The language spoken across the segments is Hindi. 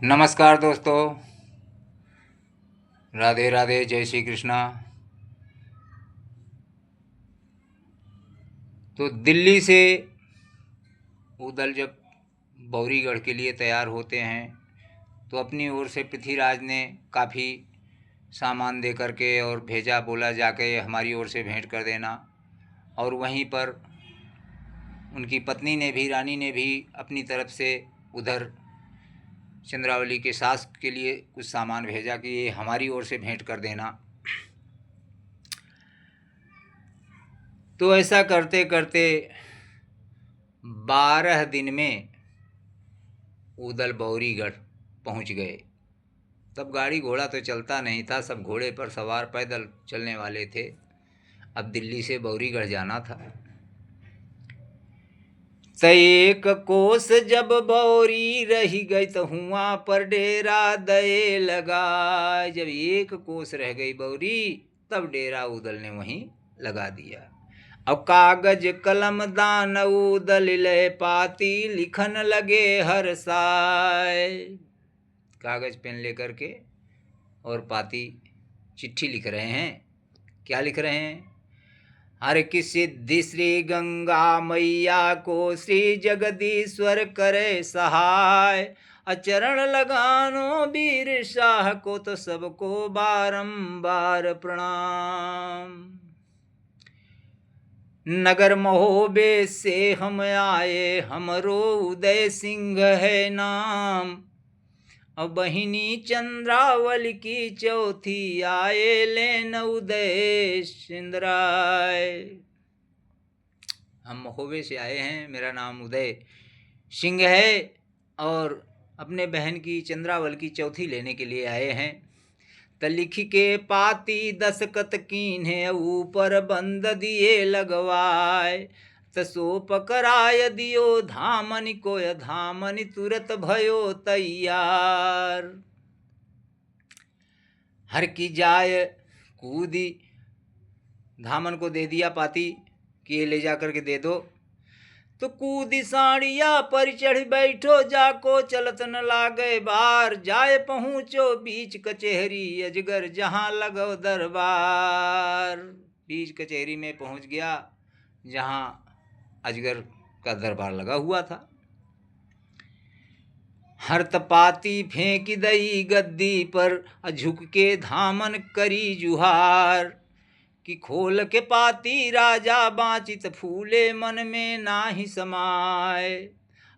नमस्कार दोस्तों, राधे राधे, जय श्री कृष्णा। तो दिल्ली से उदल जब बौरीगढ़ के लिए तैयार होते हैं तो अपनी ओर से पृथ्वीराज ने काफ़ी सामान दे करके और भेजा, बोला जाके हमारी ओर से भेंट कर देना। और वहीं पर उनकी पत्नी ने भी, रानी ने भी अपनी तरफ से उधर चंद्रावली के सास के लिए कुछ सामान भेजा कि ये हमारी ओर से भेंट कर देना। तो ऐसा करते करते 12 दिन में उदल बौरीगढ़ पहुंच गए। तब गाड़ी घोड़ा तो चलता नहीं था, सब घोड़े पर सवार पैदल चलने वाले थे। अब दिल्ली से बौरीगढ़ जाना था। एक कोस जब बौरी रही गई तो हुआ पर डेरा दये लगा। जब एक कोस रह गई बौरी तब डेरा उदल ने वहीं लगा दिया। अब कागज कलम दान उदल ले पाती लिखन लगे हर साय। कागज पेन लेकर के और पाती चिट्ठी लिख रहे हैं। क्या लिख रहे हैं? हर की सिद्धि श्री गंगा मैया को श्री जगदीश्वर करे सहाय। अचरण लगानो वीर शाह को तो सबको बारंबार प्रणाम। नगर महोबे से हम आए, हमरो उदय सिंह है नाम। अब बहिनी चंद्रावली की चौथी आए, लेन उदय सिंधराय। हम महोबे से आए हैं, मेरा नाम उदय सिंह है और अपने बहन की चंद्रावल की चौथी लेने के लिए आए हैं। त लिख के पाती दस्खत कीन्हे, ऊपर बंद दिए लगवाए। तसो पकराय दियो धामनि को, धामनि तुरत भयो तैयार। हर की जाय कूदी, धामन को दे दिया पाती कि ये ले जा करके दे दो। तो कूदी साड़िया पर चढ़ बैठो, जाको चलत न लागे बार। जाए पहुँचो बीच कचहरी, अजगर जहाँ लगो दरबार। बीच कचहरी में पहुँच गया जहाँ अजगर का दरबार लगा हुआ था। हर तपाती फेंक दई गद्दी पर, झुक के धामन करी जुहार। कि खोल के पाती राजा बाँचित, फूले मन में नाही समाए।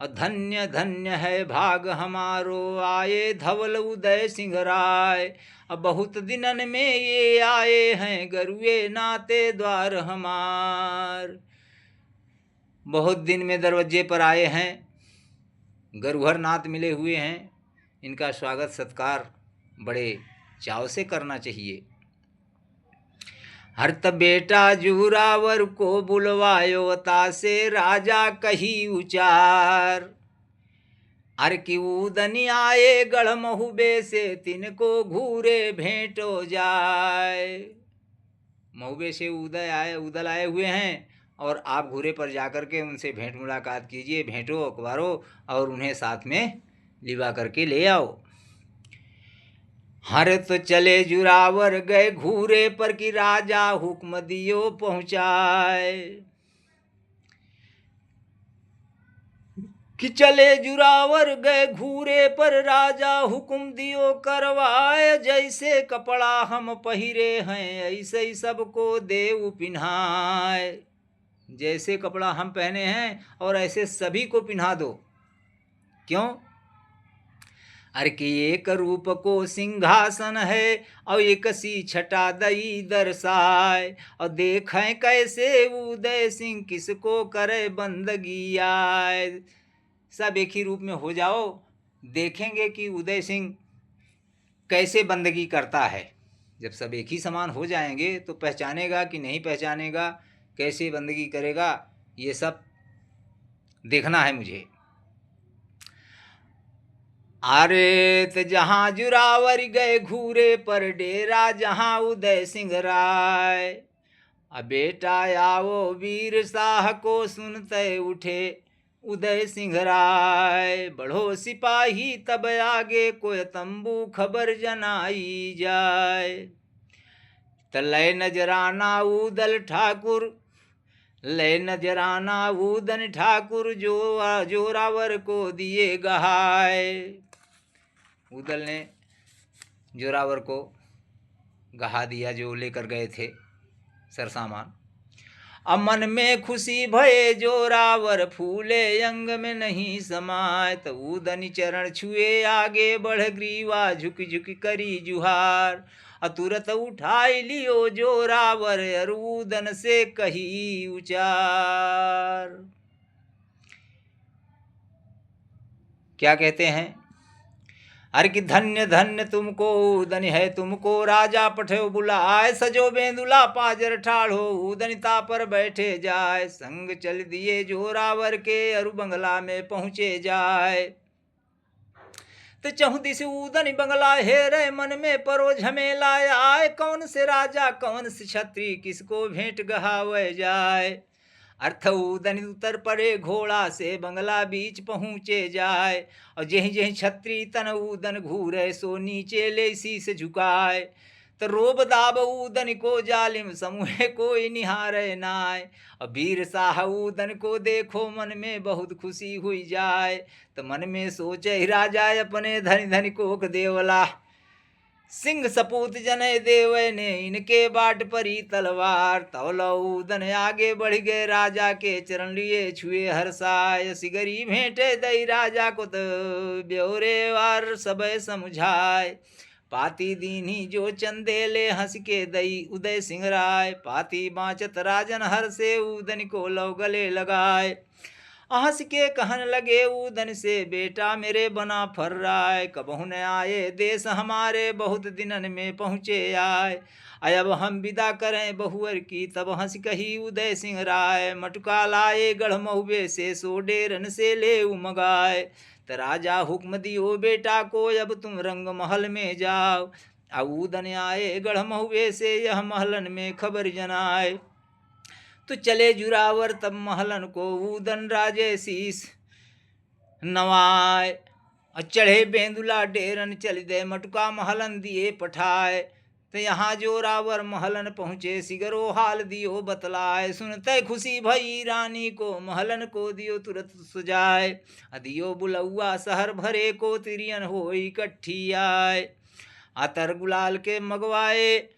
और धन्य धन्य है भाग हमारो, आए धवल उदय सिंह राय। अब बहुत दिनन में ये आए हैं, गरुए नाते द्वार हमार। बहुत दिन में दरवाजे पर आए हैं, गरुहर नाथ मिले हुए हैं। इनका स्वागत सत्कार बड़े चाव से करना चाहिए। हर त बेटा जुरावर को बुलवायो, तासे राजा कही उचार। अर की उदनी आए गढ़ महुबे से, तिनको घूरे भेंटो जाए। महुबे से उदल आए हुए हैं और आप घूरे पर जाकर के उनसे भेंट मुलाकात कीजिए, भेंटो अखबारो और उन्हें साथ में लिवा करके ले आओ। हर तो चले जुरावर गए घूरे पर, कि राजा हुक्म दियो पहुँचाए। कि चले जुरावर गए घूरे पर, राजा हुक्म दियो करवाए। जैसे कपड़ा हम पहिरे हैं, ऐसे ही सबको देव पिन्हाए। जैसे कपड़ा हम पहने हैं और ऐसे सभी को पिन्हा दो। क्यों? अरे कि एक रूप को सिंहासन है, और एक सी छटा दई दर्शाए। और देखें कैसे उदय सिंह किसको करे बंदगी आए। सब एक ही रूप में हो जाओ, देखेंगे कि उदय सिंह कैसे बंदगी करता है। जब सब एक ही समान हो जाएंगे तो पहचानेगा कि नहीं पहचानेगा, कैसे बंदगी करेगा, ये सब देखना है मुझे। अरे त जहाँ जुरावर गए घूरे पर, डेरा जहाँ उदय सिंह राय। अब बेटा आओ वीर शाह को सुनते उठे, उदय सिंह राय। बढ़ो सिपाही तब आगे कोय तंबू खबर जनाई जाए। तलय नजराना उदल ठाकुर, लय नजराना उदन ठाकुर जो जोरावर को दिए गहाए। उदल ने जोरावर को गहा दिया जो लेकर गए थे सरसामान। अब मन में खुशी भये जोरावर, फूले अंग में नहीं समाये। तो उदन चरण छुए आगे बढ़ ग्रीवा, झुक झुक करी जुहार। तुरत उठाई लियो जोरावर, अरुदन से कही उचार। क्या कहते हैं? अरे कि धन्य धन्य तुमको उदन है, तुमको राजा पठो बुलाए। सजो बेंदुला पाजर ठाड़ो, उदनिता पर बैठे जाए। संग चल दिए जोरावर के, अरु बंगला में पहुँचे जाए। तो चहुदिस उदन बंगला हेरे, मन में परो झमेला आए। कौन से राजा कौन से छत्री, किसको भेंट गहावे जाए। अर्थ उदन उतर पड़े घोड़ा से, बंगला बीच पहुँचे जाए। और जहीं जहीं छत्री तन उदन घूरे, सो नीचे ले शीस झुकाए। तो रोब दाब उदन को जालिम, समूह कोई निहारे नाय। और वीर शाह उदन को देखो, मन में बहुत खुशी हुई जाए। तो मन में सोचे राजा अपने धन धन कोक देवला। सिंह सपूत जने देवे ने, इनके बाट परी तलवार। तौलो उदन आगे बढ़ गए, राजा के चरण लिए छुए हर्षाय। सिगरी भेंटे दई राजा को, तो ब्योरे वार सब समझाए। पाती दीनी जो चंदे ले, हंस के दई उदय सिंह राय। पाती बाँचत राजन हर से, उदन को लव गले लगाए। हंस के कहन लगे उदन से, बेटा मेरे बना फर्राय। कबहु न आए देश हमारे, बहुत दिनन में पहुँचे आए। अब हम विदा करें बहुअर की, तब हंस कही उदय सिंह राय। मटुका लाए गढ़ महुबे से, सो डेरन से ले उमगाए। तो राजा हुक्म दियो बेटा को, अब तुम रंग महल में जाओ। अब उदन आए गढ़ महुबे से, यह महलन में खबर जनाए। तो चले जुरावर तब महलन को, उदन राजे शीस नवाए। और चढ़े बेंदुला डेरन, चल दे मटुका महलन दिए पठाए। तो यहाँ जोरावर महलन पहुँचे, सिगरो हाल दियो बतलाए। सुनते खुशी भई रानी को, महलन को दियो तुरत सुजाए। दियो बुलौआ शहर भरे को, तिरियन हो इकट्ठी आए। अतर गुलाल के मगवाए,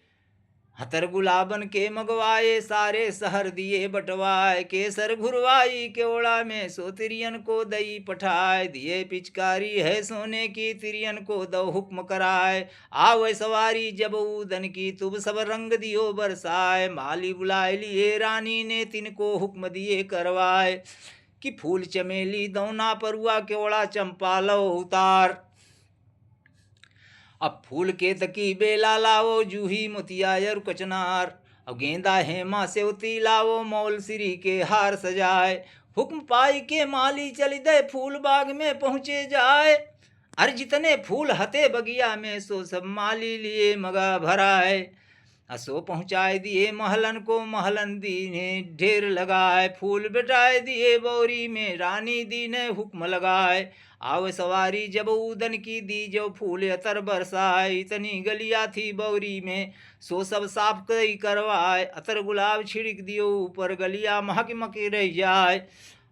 हतर गुलाबन के मगवाए। सारे शहर दिए बटवाए, केसर घुरवाई केवड़ा में, सो तिरियन को दई पठाए। दिए पिचकारी है सोने की, तिरियन को दो हुक्म कराए। आवे सवारी जब उदन की, तुब सब रंग दियो बरसाए। माली बुलाए लिए रानी ने, तिनको हुक्म दिए करवाए। कि फूल चमेली दौना परुआ, केवड़ा चंपा लो उतार। अब फूल के तकी बेला लावो, जूही मोतिया और कचनार। अब गेंदा हेमा सेवती लावो, मौल सिरी के हार सजाए। हुक्म पाई के माली चल दे, फूल बाग में पहुँचे जाए। अरे जितने फूल हते बगिया में, सो सब माली लिए मगा भराए। असो पहुँचाए दिए महलन को, महलन दीने ढेर लगाए। फूल बिटाए दिए बौरी में, रानी दी ने हुक्म लगाए। आव सवारी जब उदन की, दी जो फूल अतर बरसाए। इतनी गलिया थी बौरी में, सो सब साफ कई करवाए। अतर गुलाब छिड़क दियो ऊपर, गलिया महक मकी रह जाए।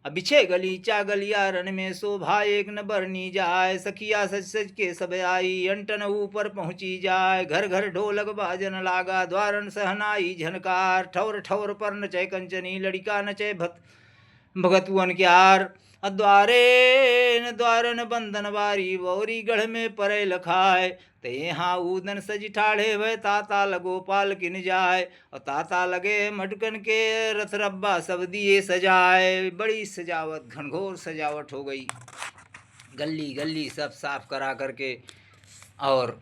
बिछे गलीचा गलिया रन में, शोभा एक न बरनी जाए। सखिया सज सज के सब आई, अंटन ऊपर पहुँची जाए। घर घर ढोलक बाजन लागा, द्वारन सहनाई झनकार। ठौर ठौर पर नचे कंचनी, लड़िका नचे भगतुअन क्यार। द्वारन बंधन बारी, बौरी गढ़ में परे लखाए। ते यहाँ उदन सज ठाढ़े भय, ताता लगो पाल किन जाए। और ताता लगे मटकन के, रथ रब्बा सब दिए सजाए। बड़ी सजावट, घनघोर सजावट हो गई। गली गली सब साफ करा करके, और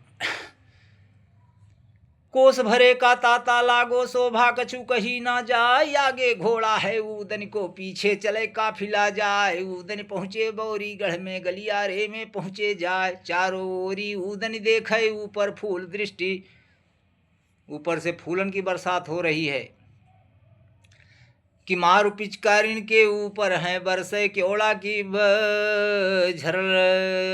कोस भरे का ताता लागो, शोभा कछु कही ना जाए। आगे घोड़ा है उदन को, पीछे चले काफिला जाए। उदन पहुँचे बौरी गढ़ में, गलियारे में पहुँचे जाए। चारों ओरी उदन देखे ऊपर फूल दृष्टि, ऊपर से फूलन की बरसात हो रही है। कि मारु पिचकारिन के ऊपर हैं बरसे केवड़ा की झर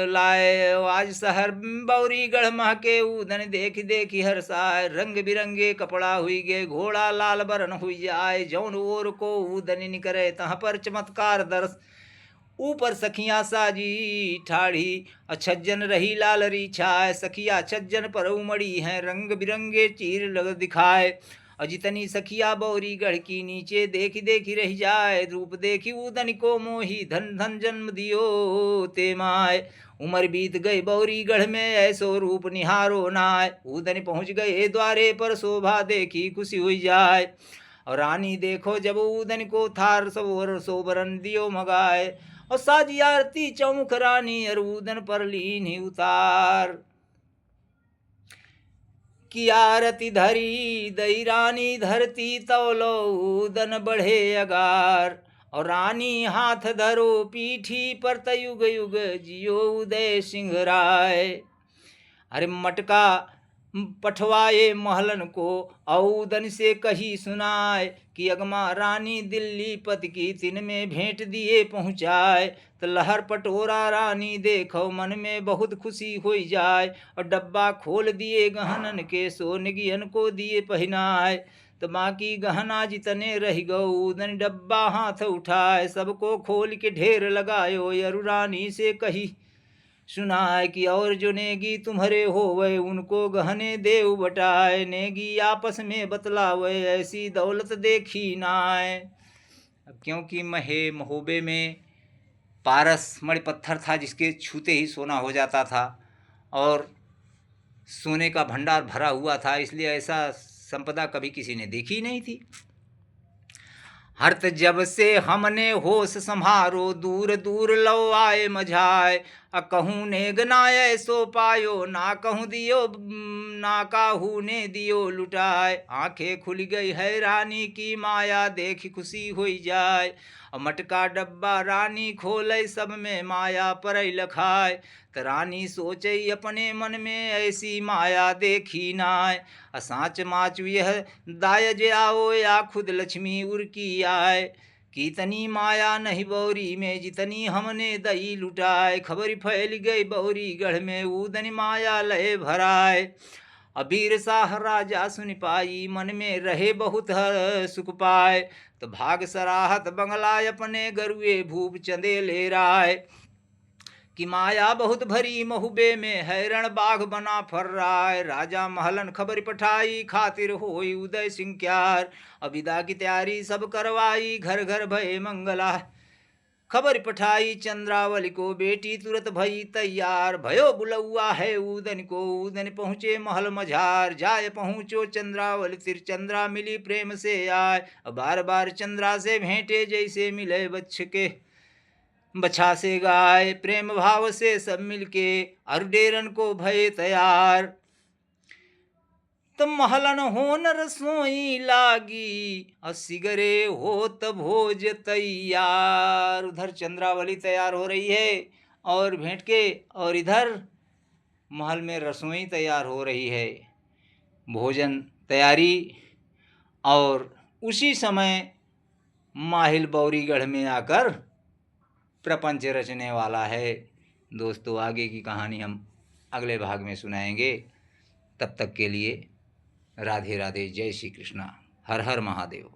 लाए। आज शहर बौरी गढ़ महके उदन देख देखी हर्षाय। रंग बिरंगे कपड़ा हुई गे घोड़ा लाल बरन हुई जाए। जौन ओर को उदन निकरे तहाँ पर चमत्कार दर्श। ऊपर सखियाँ साजी ठाढ़ी अछज्जन रही लाल री छाए। सखिया छज्जन पर उमड़ी हैं रंग बिरंगे चीर लग दिखाए। और जितनी सखिया बौरी गढ़ की नीचे देखी देखी रह जाए। रूप देखी उदन को मोही धन धन जन्म दियो ते माय। उमर बीत गई बौरी गढ़ में ऐसो रूप निहारो नाय। उदन पहुँच गए द्वारे पर शोभा देखी खुशी हुई जाए। और रानी देखो जब उदन को थार सवोर सोबरन दियो मगाए। और साजी आरती चौमुख रानी अरूदन पर लीन ही उतार। की आरती धरी दई रानी धरती तौलो उदन बढ़े अगार। और रानी हाथ धरो पीठी पर तयुग युग जियो उदय सिंह राय। अरे मटका पठवाए महलन को औदन से कही सुनाए। कि अगमा रानी दिल्ली पति की तिन में भेंट दिए पहुँचाए। तो लहर पटोरा रानी देखो मन में बहुत खुशी हो जाए। और डब्बा खोल दिए गहनन के सोनगियन को दिए पहनाए। तो बाकी गहना जितने रह गऊ उदन डब्बा हाथ उठाए। सबको खोल के ढेर लगायो यरु रानी से कही सुनाए। कि और जो नेगी तुम्हारे हो वह उनको गहने देव बटाए। नेगी आपस में बतलावे ऐसी दौलत देखी नाय। अब क्योंकि महोबे में पारस मणि पत्थर था जिसके छूते ही सोना हो जाता था और सोने का भंडार भरा हुआ था, इसलिए ऐसा संपदा कभी किसी ने देखी नहीं थी। हर्त जब से हमने होश संभारो दूर दूर लो आए मझाए। कहूँ ने गनाए सो पायो ना कहूँ दियो ना काहू ने दियो लुटाए। आंखें खुल गई है रानी की माया देखी खुशी हुई जाए। मटका डब्बा रानी खोले सब में माया पर लखाए। त रानी सोचे अपने मन में ऐसी माया देखी नाय। साँच माच यह दायज आओ या खुद लक्ष्मी उर्की आए। कितनी माया नहीं बौरी में जितनी हमने दई लुटाए। खबर फैल गई बौरी गढ़ में उदन माया लय भराए। अबीर शाह राजा सुन पाई मन में रहे बहुत सुख पाए। तो भाग सराहत बंगला अपने गरुए भूप चंदे ले राय। कि माया बहुत भरी महुबे में हैरण बाघ बना फर राय। राजा महलन खबर पठाई खातिर होई उदय सिंह क्यार। अविदा की तैयारी सब करवाई घर घर भय मंगला। खबर पठाई चंद्रावली को बेटी तुरंत भई तैयार। भयो बुलौआ है उदन को उदन पहुँचे महल मझार। जाय पहुँचो चंद्रावली तिरचंद्रा मिली प्रेम से आय। बार बार चंद्रा से भेंटे जैसे मिले बछा से गाय। प्रेम भाव से सब मिलके अरुडेरन को भय तैयार। तुम महलन होन रसोई लागी सिगरे होत भोज तैयार। उधर चंद्रावली तैयार हो रही है और भेंट के, और इधर महल में रसोई तैयार हो रही है, भोजन तैयारी। और उसी समय माहिल बौरीगढ़ में आकर प्रपंच रचने वाला है। दोस्तों आगे की कहानी हम अगले भाग में सुनाएंगे। तब तक के लिए राधे राधे, जय श्री कृष्णा, हर हर महादेव।